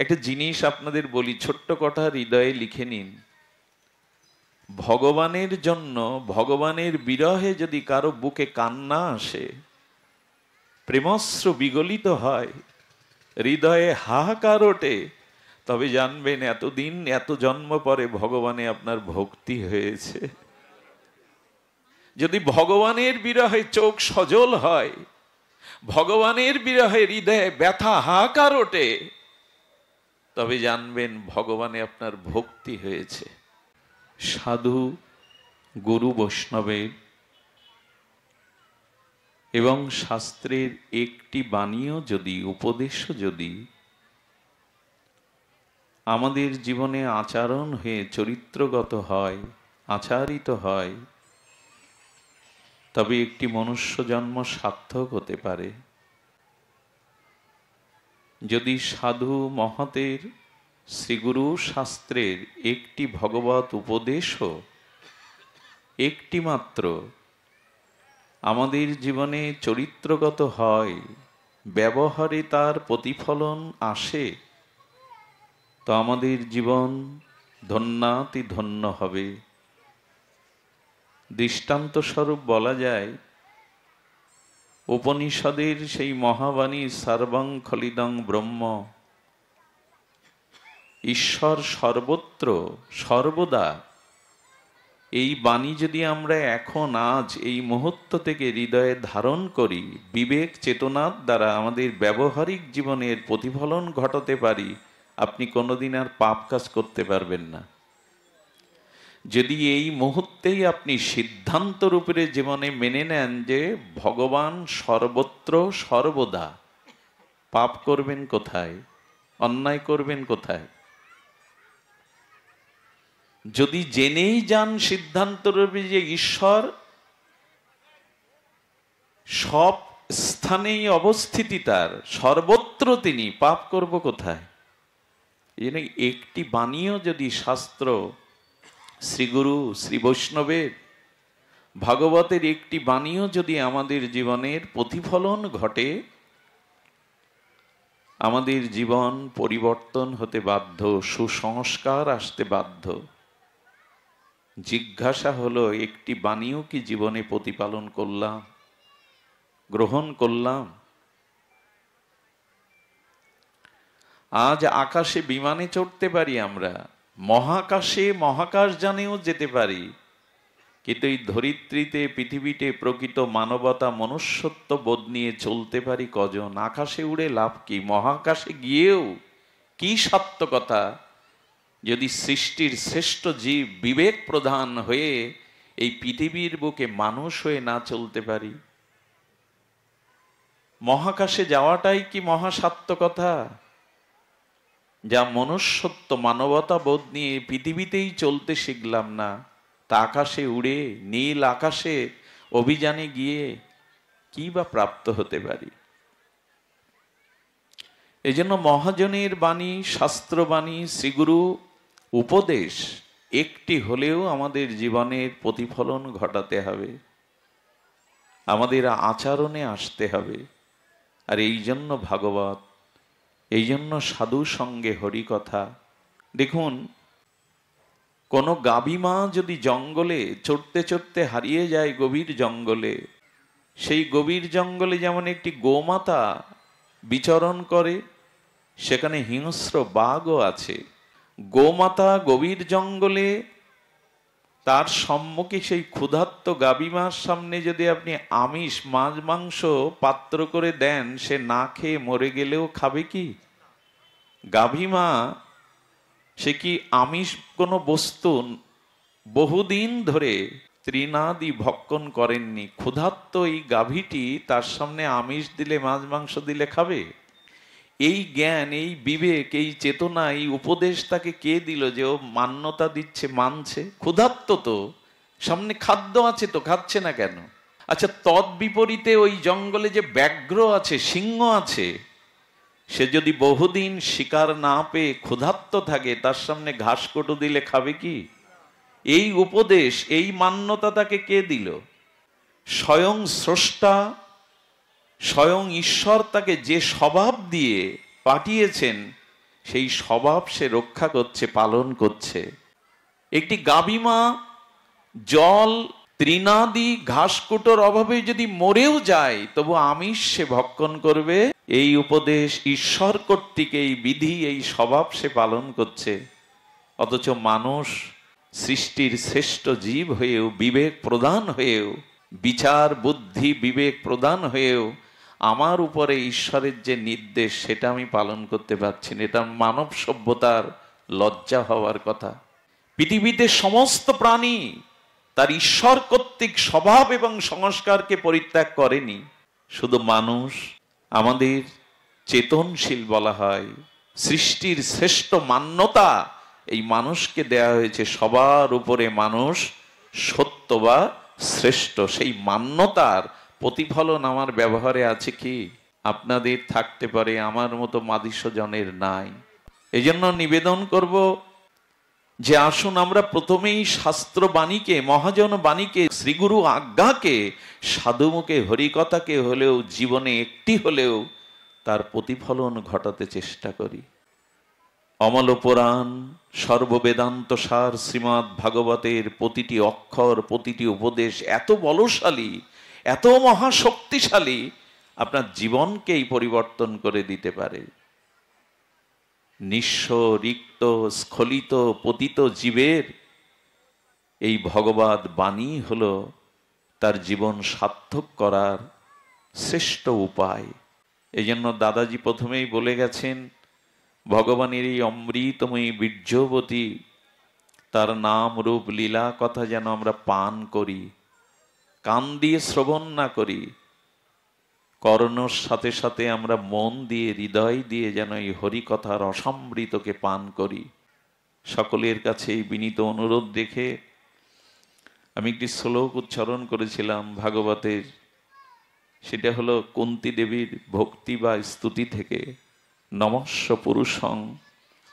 একটা জিনিস আপনাদের বলি, ছোট্ট কথা হৃদয়ে লিখে নিন। ভগবানের জন্য, ভগবানের বিরহে যদি কারো বুকে কান্না আসে, প্রেমস্র বিগলিত হয়, হৃদয়ে হাহাকার ওঠে, তবে জানবেন এতদিন এত জন্ম পরে ভগবানে আপনার ভক্তি হয়েছে। যদি ভগবানের বিরহে চোখ সজল হয়, ভগবানের বিরহে হৃদয়ে ব্যথা হাহাকার ওঠে, তবে জানবেন ভগবানে আপনার ভক্তি হয়েছে। সাধু গুরু বৈষ্ণবের এবং শাস্ত্রের একটি বাণীও যদি, উপদেশও যদি আমাদের জীবনে আচরণ হয়ে চরিত্রগত হয়, আচারিত হয়, তবে একটি মনুষ্য জন্ম সার্থক হতে পারে। যদি সাধু মহতের শ্রীগুরু শাস্ত্রের একটি ভগবত উপদেশও একটি মাত্র আমাদের জীবনে চরিত্রগত হয়, ব্যবহারে তার প্রতিফলন আসে, তো আমাদের জীবন ধন্যাতি ধন্য হবে। দৃষ্টান্ত স্বরূপ বলা যায়, উপনিষদের সেই মহাবাণী সর্বং খলিদং ব্রহ্ম, ঈশ্বর সর্বত্র সর্বদা, এই বাণী যদি আমরা এখন আজ এই মুহূর্ত থেকে হৃদয়ে ধারণ করি, বিবেক চেতনার দ্বারা আমাদের ব্যবহারিক জীবনের প্রতিফলন ঘটাতে পারি, আপনি কোনোদিন আর পাপ কাজ করতে পারবেন না। যদি এই মুহূর্তেই আপনি সিদ্ধান্ত রূপে জীবনে মেনে নেন যে ভগবান সর্বত্র সর্বদা, পাপ করবেন কোথায়, অন্যায় করবেন কোথায়? যদি জেনেই যান সিদ্ধান্ত রূপে যে ঈশ্বর সব স্থানেই অবস্থিতি তার, সর্বত্র তিনি, পাপ করব কোথায়? এই জন্য একটি বাণীও যদি শাস্ত্র, শ্রীগুরু শ্রী বৈষ্ণবের ভাগবতের একটি বাণীও যদি আমাদের জীবনের প্রতিফলন ঘটে, আমাদের জীবন পরিবর্তন হতে বাধ্য, সুসংস্কার আসতে বাধ্য। জিজ্ঞাসা হলো, একটি বাণীও কি জীবনে প্রতিপালন করলাম, গ্রহণ করলাম? আজ আকাশে বিমানে চড়তে পারি আমরা, মহাকাশে মহাকাশযানেও যেতে পারি, কিন্তু এই ধরিত্রীতে পৃথিবীতে প্রকৃত মানবতা মনুষ্যত্ব বোধ নিয়ে চলতে পারি কজন? আকাশে উড়ে লাভ কি? মহাকাশে গিয়েও কি সার্থকতা যদি সৃষ্টির শ্রেষ্ঠ জীব বিবেক প্রধান হয়ে এই পৃথিবীর বুকে মানুষ হয়ে না চলতে পারি? মহাকাশে যাওয়াটাই কি মহাসার্থকতা? যা মনুষ্যত্ব মানবতা বোধ নিয়ে পৃথিবীতেই চলতে শিখলাম না, তা আকাশে উড়ে নীল আকাশে অভিযানে গিয়ে কি বা প্রাপ্ত হতে পারি? এজন্য মহাজনের বাণী, শাস্ত্রবাণী, শ্রীগুরু উপদেশ একটি হলেও আমাদের জীবনের প্রতিফলন ঘটাতে হবে, আমাদের আচরণে আসতে হবে। আর এই জন্য ভাগবত, এই জন্য সাধু সঙ্গে হরিকথা। দেখুন, কোনো গাভী মা যদি জঙ্গলে চড়তে চড়তে হারিয়ে যায় গভীর জঙ্গলে, সেই গভীর জঙ্গলে যেমন একটি গোমাতা বিচরণ করে, সেখানে হিংস্র বাঘও আছে। গোমাতা গভীর জঙ্গলে, তার সম্মুখে সেই ক্ষুধার্ত গাভী মার সামনে যদি আপনি আমিষ মাছ মাংস পাত্র করে দেন, সে না খেয়ে মরে গেলেও খাবে কি? গাভী মা সে কি আমিষ কোনো বস্তু বহুদিন ধরে তৃণাদি ভক্ষণ করেননি, ক্ষুধার্ত এই গাভীটি তার সামনে আমিষ দিলে, মাছ মাংস দিলে খাবে? এই জ্ঞান, এই বিবেক, এই চেতনা, এই উপদেশ তাকে কে দিল যে ও মান্যতা দিচ্ছে, মানছে? ক্ষুধার্ত তো, সামনে খাদ্য আছে তো, খাচ্ছে না কেন? আচ্ছা, তৎ বিপরীতে ওই জঙ্গলে যে ব্যাঘ্র আছে, সিংহ আছে, সে যদি বহুদিন শিকার না পেয়ে ক্ষুধার্ত থাকে, তার সামনে ঘাস কটু দিলে খাবে কি? এই উপদেশ, এই মান্যতা তাকে কে দিল? স্বয়ং স্রষ্টা, স্বয়ং ঈশ্বর তাকে যে স্বভাব দিয়ে পাঠিয়েছেন, সেই স্বভাব সে রক্ষা করছে, পালন করছে। একটি গাভীমা জল তৃণাদি ঘাসকুটোর অভাবে যদি মরেও যায়, তবু আমিষ সে ভক্ষণ করবে। এই উপদেশ ঈশ্বর কর্তৃক, এই বিধি, এই স্বভাব সে পালন করছে। অথচ মানুষ সৃষ্টির শ্রেষ্ঠ জীব হয়েও, বিবেক প্রদান হয়েও, বিচার বুদ্ধি বিবেক প্রদান হয়েও আমার উপরে ঈশ্বরের যে নির্দেশ সেটা আমি পালন করতে পারছি না। এটা মানব সভ্যতার লজ্জা হওয়ার কথা। পৃথিবীতে সমস্ত প্রাণী তার ঈশ্বর কর্তৃক স্বভাব এবং সংস্কারকে পরিত্যাগ করেনি, শুধু মানুষ। আমাদের চেতনশীল বলা হয়। সৃষ্টির শ্রেষ্ঠ মান্যতা এই মানুষকে দেয়া হয়েছে। সবার উপরে মানুষ সত্য বা শ্রেষ্ঠ। সেই মান্যতার প্রতিফলন আমার ব্যবহারে আছে কি? আপনাদের থাকতে পারে, আমার মতো মাদিসজনের নাই। এই জন্য নিবেদন করব যে আসুন আমরা প্রথমেই শাস্ত্র বাণীকে, মহাজন বাণীকে, শ্রীগুরু আজ্ঞাকে, সাধুমুখে হরিকথাকে হলেও জীবনে একটি হলেও তার প্রতিফলন ঘটাতে চেষ্টা করি। অমল পুরাণ, সর্ববেদান্ত সার শ্রীমদ্ ভাগবতের প্রতিটি অক্ষর, প্রতিটি উপদেশ এত বলশালী, এত মহাশক্তিশালী, আপনার জীবনকেই পরিবর্তন করে দিতে পারে। নিঃস্ব, রিক্ত, স্খলিত, পতিত জীবের এই ভগবত বাণী হলো তার জীবন সার্থক করার শ্রেষ্ঠ উপায়। এই জন্য দাদাজি প্রথমেই বলে গেছেন, ভগবানের এই অমৃতময়ী বীর্যবতী তার নাম রূপ লীলা কথা যেন আমরা পান করি, কান দিয়ে শ্রবণ না করি, কর্ণর সাথে সাথে আমরা মন দিয়ে, হৃদয় দিয়ে যেন এই হরিকথার অসমৃতকে পান করি। সকলের কাছে এই বিনীত অনুরোধ রেখে আমি একটি শ্লোক উচ্চারণ করেছিলাম ভাগবতের। সেটা হলো কুন্তী দেবীর ভক্তি বা স্তুতি থেকে, নমস্য পুরুষং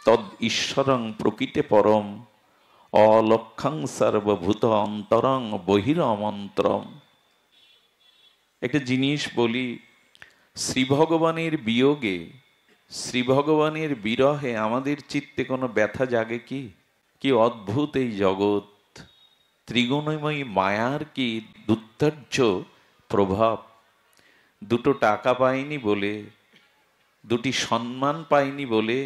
তদ ঈশ্বরং প্রকৃতে পরম অলক্ষং সর্বভূত অন্তরং বহিরমন্ত্রম। একটা জিনিস বলি, শ্রী ভগবানের বিয়োগে, শ্রী ভগবানের বিরহে আমাদের চিত্তে কোনো ব্যথা জাগে কি? কি অদ্ভুত এই জগৎ! ত্রিগুণময়ী মায়ার কি দুর্ধর্য প্রভাব! দুটো টাকা পাইনি বলে, দুটি সম্মান পাইনি বলে,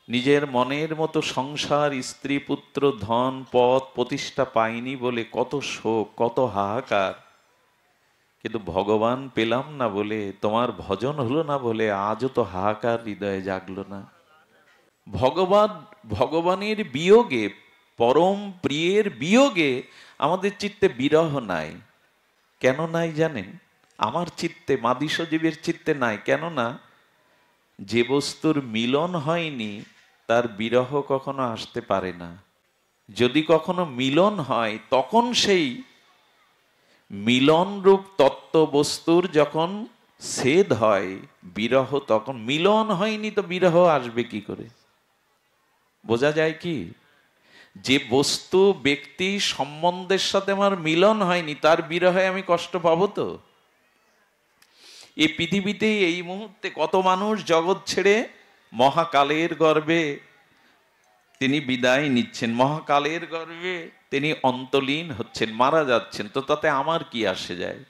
নিজের মনের মতো সংসার, স্ত্রী, পুত্র, ধন, পদ, প্রতিষ্ঠা পাইনি বলে কত শোক, কত হাহাকার। কিন্তু ভগবান পেলাম না বলে, তোমার ভজন হলো না বলে আজও তো হাহাকার হৃদয়ে জাগলো না। ভগবানের বিয়োগে, পরম প্রিয়ের বিয়োগে আমাদের চিত্তে বিরহ নাই। কেন নাই জানেন? আমার চিত্তে, মাদিসজীবের চিত্তে নাই। কেননা যে বস্তুর মিলন হয়নি তার বিরহ কখনো আসতে পারে না। যদি কখনো মিলন হয়, তখন সেই মিলন রূপ তত্ত্ব বস্তুর যখন ছেদ হয়, বিরহ তখন। মিলন হয়নি তো বিরহ আসবে কি করে? বোঝা যায় কি? যে বস্তু, ব্যক্তি, সম্বন্ধের সাথে আমার মিলন হয়নি, তার বিরহে আমি কষ্ট পাবো তো? এই পৃথিবীতে এই মুহূর্তে কত মানুষ জগৎ ছেড়ে মহাকালের গর্ভে তিনি বিদায় নিচ্ছেন, মহাকালের গর্ভে তিনি অন্তলীন হচ্ছেন, মারা যাচ্ছেন। তো তাতে আমার কি আসে যায়?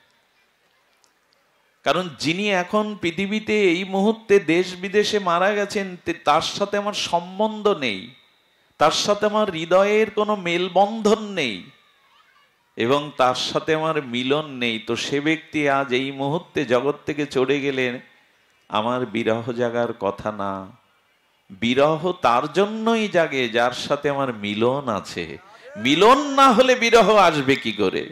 কারণ যিনি এখন পৃথিবীতে এই মুহূর্তে দেশ বিদেশে মারা গেছেন, তার সাথে আমার সম্বন্ধ নেই, তার সাথে আমার হৃদয়ের কোনো মেলবন্ধন নেই এবং তার সাথে আমার মিলন নেই। তো সে ব্যক্তি আজ এই মুহূর্তে জগৎ থেকে চলে গেলেন, আমার বিরহ জাগার কথা না। বিরহ তার জন্যই জাগে যার সাথে আমার মিলন আছে। মিলন না হলে বিরহ আসবে কি করে?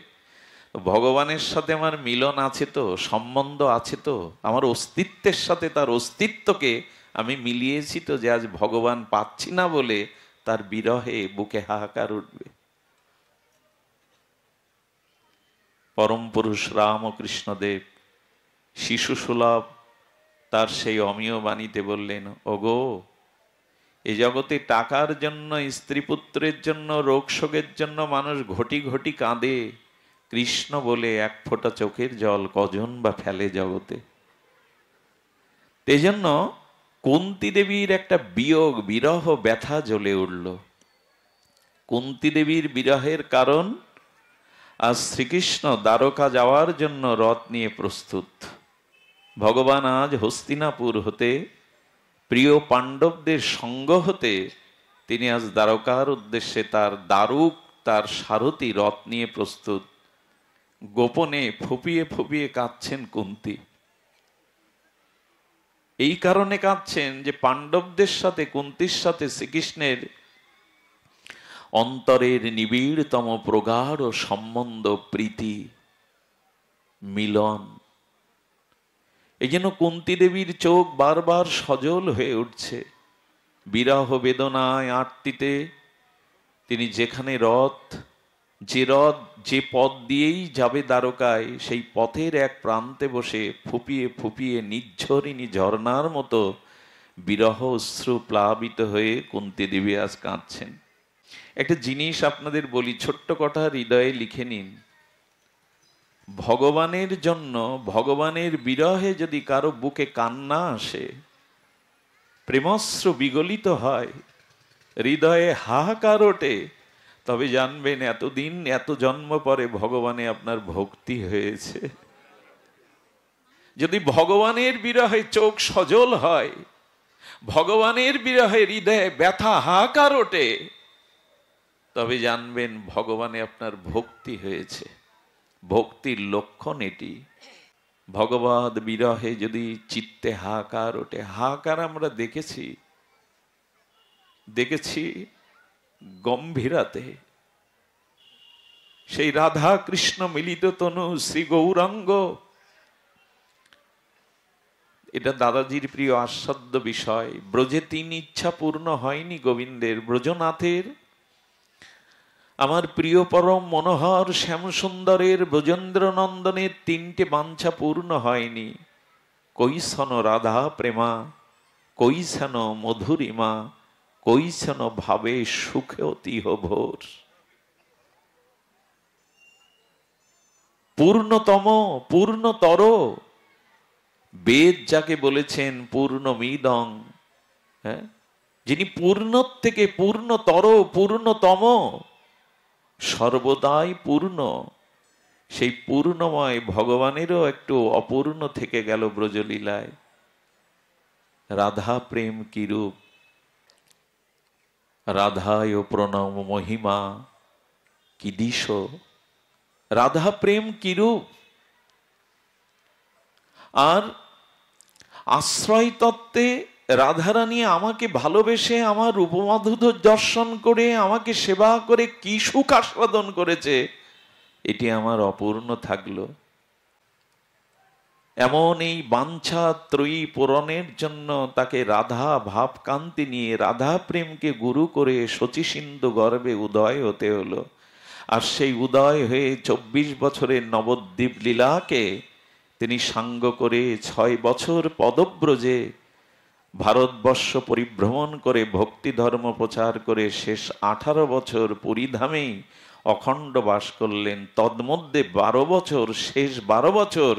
ভগবানের সাথে আমার মিলন আছে তো, সম্বন্ধ আছে তো, আমার অস্তিত্বের সাথে তার অস্তিত্বকে আমি মিলিয়েছি তো, যে আজ ভগবান পাচ্ছি না বলে তার বিরহে বুকে হাহাকার উঠবে। পরম পুরুষ রামকৃষ্ণদেব শিশু সুলভ তার সেই অমীয় বাণীতে বললেন, ওগো, এই জগতে টাকার জন্য, স্ত্রী পুত্রের জন্য, রোগ শোকের জন্য মানুষ ঘটি ঘটি কাঁদে। কৃষ্ণ বলে এক ফোঁটা চোখের জল কজন বা ফেলে জগতে। এই জন্য কুন্তী দেবীর একটা বিয়োগ, বিরহ, ব্যথা জ্বলে উঠল। কুন্তী দেবীর বিরহের কারণ, আজ শ্রীকৃষ্ণ দ্বারকা যাওয়ার জন্য রথ নিয়ে প্রস্তুত। ভগবান আজ হস্তিনাপুর হতে, প্রিয় পাণ্ডবদের সঙ্গ হতে তিনি আজ দ্বারকার উদ্দেশ্যে তার দারুক, তার সারথি রথ নিয়ে প্রস্তুত। গোপনে ফুপিয়ে ফুপিয়ে কাঁদছেন কুন্তী। এই কারণে কাঁদছেন যে পাণ্ডবদের সাথে, কুন্তীর সাথে শ্রীকৃষ্ণের অন্তরের নিবিড়তম প্রগাঢ় সম্বন্ধ, প্রীতি, মিলন। এই জন্য কুন্তী দেবীর চোখ বারবার সজল হয়ে উঠছে। বিরহ বেদনায় আটটিতে তিনি যেখানে রথ, যে পথ দিয়েই যাবে দ্বারকায়, সেই পথের এক প্রান্তে বসে ফুপিয়ে ফুপিয়ে নির্ঝরিণী ঝর্ণার মতো বিরহ অশ্রু প্লাবিত হয়ে কুন্তী দেবী আজ কাঁদছেন। একটা জিনিস আপনাদের বলি, ছোট্ট কথা হৃদয়ে লিখে নিন। ভগবানের জন্য, ভগবানের বিরহে যদি কারো বুকে কান্না আসে, প্রেমশ্রু বিগলিত হয়, হৃদয়ে হাহাকার ওঠে, তবে জানবেন এতদিন, এত জন্ম পরে ভগবানে আপনার ভক্তি হয়েছে। যদি ভগবানের বিরহে চোখ সজল হয়, ভগবানের বিরহে হৃদয়ে ব্যথা হাহাকার ওঠে, তবে জানবেন ভগবানে আপনার ভক্তি হয়েছে। ভক্তির লক্ষণ এটি। ভগবদ বিরহে যদি চিত্তে হাহাকার ওঠে, হাহাকার আমরা দেখেছি গম্ভীরাতে, সেই রাধা কৃষ্ণ মিলিত তনু শ্রী গৌরাঙ্গ। এটা দাদাজির প্রিয় আস্বাদ্য বিষয়। ব্রজে 3 ইচ্ছা পূর্ণ হয়নি গোবিন্দের, ব্রজনাথের। আমার প্রিয় পরম মনোহর শ্যামসুন্দরের, ব্রজেন্দ্র নন্দনের 3টে বাঞ্ছা পূর্ণ হয়নি। কৈসন রাধা প্রেমা, কৈসন মধুরিমা, কৈসন ভাবে সুখে অতিহ ভোর। পূর্ণতম, পূর্ণতর, বেদ যাকে বলেছেন পূর্ণমিদং, হ্যাঁ, যিনি পূর্ণ থেকে পূর্ণতর, পূর্ণতম, সর্বদাই পূর্ণ, সেই পূর্ণময় ভগবানেরও একটু অপূর্ণ থেকে গেল ব্রজলীলায়। রাধা প্রেম কি রূপ, রাধায় প্রণম মহিমা কি দিশ। রাধা প্রেম কি রূপ। আর আশ্রয় তত্ত্বে রাধারানী আমাকে ভালোবেসে, আমার রূপমাধুর্য দর্শন করে, আমাকে সেবা করে কি সুখ আস্বাদন করেছে, এটি আমার অপূর্ণ থাকলো। এমন এই বাঞ্ছা ত্রয়ী পূরণের জন্য তাকে রাধা ভাবকান্তি নিয়ে, রাধা প্রেমকে গুরু করে শচী সিন্ধু গর্ভে উদয় হতে হলো। আর সেই উদয় হয়ে 24 বছরের নবদ্বীপ লীলাকে তিনি সাঙ্গ করে 6 বছর পদব্রজে ভারতবর্ষ পরিভ্রমণ করে ভক্তি ধর্ম প্রচার করে শেষ 18 বছর পুরীধামেই অখণ্ড বাস করলেন। তন্মধ্যে 12 বছর, শেষ 12 বছর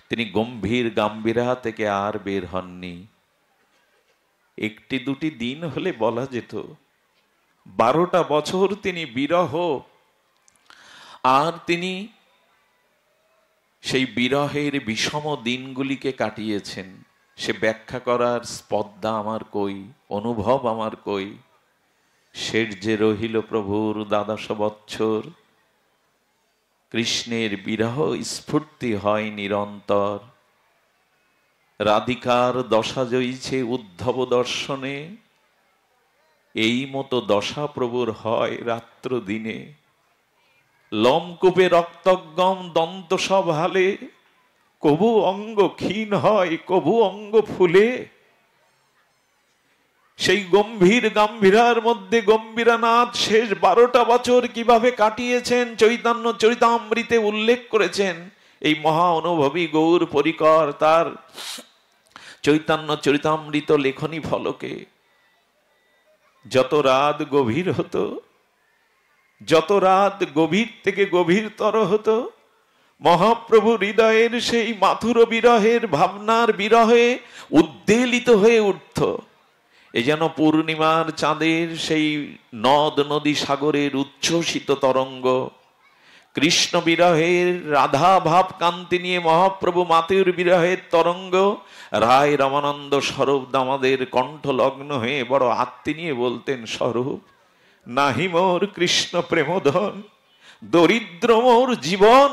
তিনি গম্ভীর গাম্ভীরা থেকে আর বের হননি। 1-2 দিন হলে বলা যেত, 12টা বছর তিনি বিরহ, আর তিনি সেই বিরহের বিষম দিনগুলিকে কাটিয়েছেন। সে ব্যাখ্যা করার স্পর্ধা আমার কই, অনুভব আমার কই। শেষ যে রহিল প্রভুর 12 বৎসর, কৃষ্ণের বিরহ স্ফূর্তি হয় নিরন্তর। রাধিকার দশা জয়ীছে উদ্ধব দর্শনে, এই মতো দশা প্রভুর হয় রাত্র দিনে। লমকূপে রক্তগম দন্ত সব হালে, কবু অঙ্গ ক্ষীণ হয়, কবু অঙ্গ ফুলে। সেই গম্ভীর গাম্ভীরার মধ্যে গম্ভীরানাথ শেষ 12টা বছর কিভাবে কাটিয়েছেন চৈতন্য চরিতামৃতে উল্লেখ করেছেন এই মহা অনুভবী গৌর পরিকর তার চৈতন্য চরিতামৃত লেখনী ফলকে। যত রাত গভীর হতো, যত রাত গভীর থেকে গভীরতর হতো, মহাপ্রভু হৃদয়ের সেই মাথুর বিরহের ভাবনার বিরহে উদ্বেলিত হয়ে উঠত। এ যেন পূর্ণিমার চাঁদের সেই নদ নদী সাগরের উচ্ছ্বসিত তরঙ্গ। কৃষ্ণ বিরহের রাধা ভাব কান্তি নিয়ে মহাপ্রভু মাতুর বিরহের তরঙ্গ। রায় রামানন্দ স্বরূপ দামাদের কণ্ঠলগ্ন হয়ে বড় আত্মি নিয়ে বলতেন, স্বরূপ নাহি মোর কৃষ্ণ প্রেমধন, দরিদ্র মোর জীবন,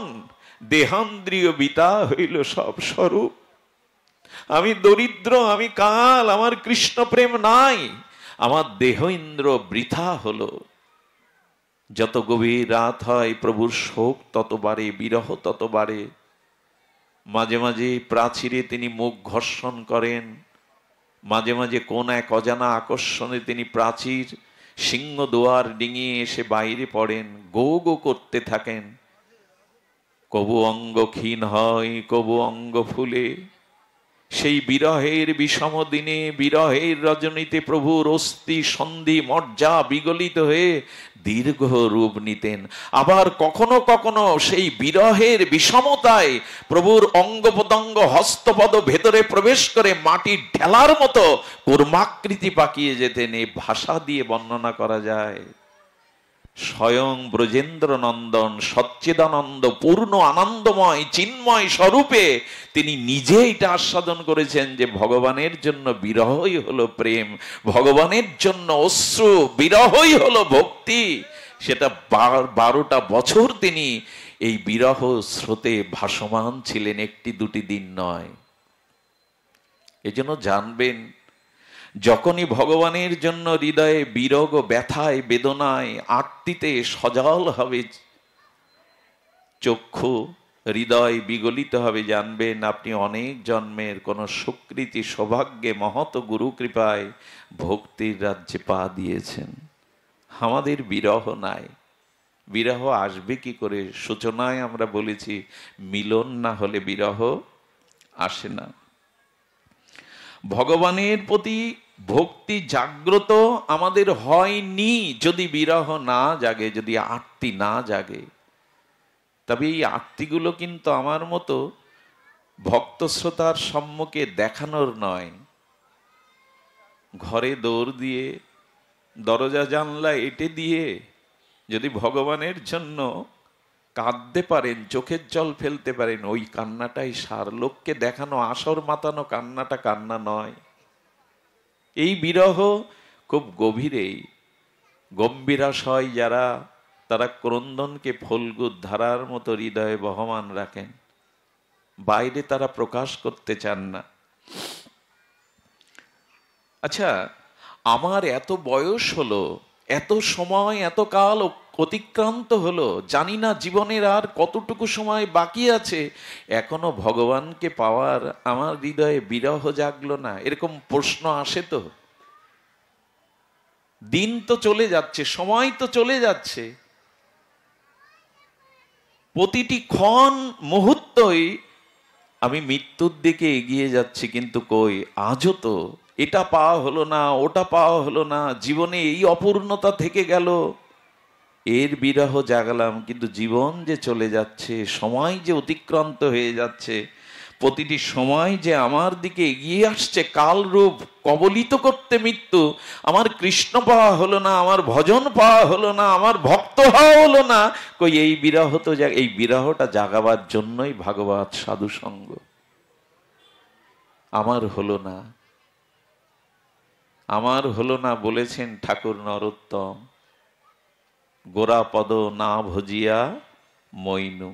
দেহান্দ্রিয় বিতা হইল সব স্বরূপ। আমি দরিদ্র, আমি কাল, আমার কৃষ্ণ প্রেম নাই, আমার দেহ ইন্দ্র বৃথা হলো। যত গভীর রাত হয় প্রভুর শোক তত বাড়ে, বিরহ তত বাড়ে। মাঝে মাঝে প্রাচীরে তিনি মুখ ঘর্ষণ করেন, মাঝে মাঝে কোন এক অজানা আকর্ষণে তিনি প্রাচীর সিংহ দুয়ার ডিঙিয়ে এসে বাইরে পড়েন, গো গো করতে থাকেন। কবু অঙ্গ ক্ষীণ হয়, কবু অঙ্গ ফুলে। সেই বিরহের বিষম দিনে, বিরহের রজনীতে প্রভুর অস্থি সন্ধি মজ্জা বিগলিত হয়ে দীর্ঘ রূপ নিতেন। আবার কখনো কখনো সেই বিরহের বিষমতায় প্রভুর অঙ্গ প্রত্যঙ্গ হস্তপদ ভেতরে প্রবেশ করে মাটির ঢেলার মতো কর্মাকৃতি পাকিয়ে যেতেন। এ ভাষা দিয়ে বর্ণনা করা যায়। স্বয়ং ব্রজেন্দ্র নন্দন সচ্চিদানন্দ পূর্ণ আনন্দময় চিন্ময় স্বরূপে তিনি নিজে এটা আস্বাদন করেছেন যে ভগবানের জন্য বিরহই হলো প্রেম, ভগবানের জন্য অশ্রু, বিরহই হলো ভক্তি। সেটা 12টা বছর তিনি এই বিরহ স্রোতে ভাসমান ছিলেন, একটি দুটি দিন নয়। এজন্য জানবেন, যখনই ভগবানের জন্য হৃদয়ে বিরহ, ব্যথায়, বেদনায়, আর্তিতে সজল হবে চক্ষু, হৃদয় বিগলিত হবে, জানবেন আপনি অনেক জন্মের কোন সুকৃতি সৌভাগ্যে মহৎ গুরু কৃপায় ভক্তির রাজ্যে পা দিয়েছেন। আমাদের বিরহ নাই। বিরহ আসবে কি করে? সূচনায় আমরা বলেছি, মিলন না হলে বিরহ আসে না। ভগবানের প্রতি ভক্তি জাগ্রত আমাদের হয়নি যদি বিরহ না জাগে, যদি আরতি না জাগে। তবে এই আরতিগুলো কিন্তু আমার মতো ভক্ত শ্রোতার সম্মুখে দেখানোর নয়। ঘরে দৌড় দিয়ে, দরজা জানলা এঁটে দিয়ে যদি ভগবানের জন্য কাঁদতে পারেন, চোখের জল ফেলতে পারেন, ওই কান্নাটাই সার। লোককে দেখানো, আসর মাতানো কান্নাটা কান্না নয়। এই বিরহ খুব গভীরেই গম্ভীরাশয় যারা, তারা ক্রন্দনকে ফল্গুর ধারার মতো হৃদয়ে বহমান রাখেন, বাইরে তারা প্রকাশ করতে চান না। আচ্ছা, আমার এত বয়স হলো, এত সময়, এত কাল অতিক্রান্ত হলো, জানি না জীবনের আর কতটুকু সময় বাকি আছে, এখনো ভগবানকে পাওয়ার আমার হৃদয়ে বিরহ জাগলো না। এরকম প্রশ্ন আসে তো। দিন তো চলে যাচ্ছে, সময় তো চলে যাচ্ছে, প্রতিটি ক্ষণ মুহূর্তই আমি মৃত্যুর দিকে এগিয়ে যাচ্ছি, কিন্তু কই আজও তো এটা পাওয়া হলো না, ওটা পাওয়া হলো না, জীবনে এই অপূর্ণতা থেকে গেল, এর বিরহ জাগালাম। কিন্তু জীবন যে চলে যাচ্ছে, সময় যে অতিক্রান্ত হয়ে যাচ্ছে, প্রতিটি সময় যে আমার দিকে এগিয়ে আসছে কালরূপ কবলিত করতে মৃত্যু, আমার কৃষ্ণ পাওয়া হলো না, আমার ভজন পাওয়া হলো না, আমার ভক্ত হওয়া হলো না, কই এই বিরহ তো এই বিরহটা জাগাবার জন্যই ভাগবত সাধু সঙ্গ। আমার হলো না, আমার হলো না বলেছেন ঠাকুর নরোত্তম, গোরা পদ না ভজিয়া মইনু।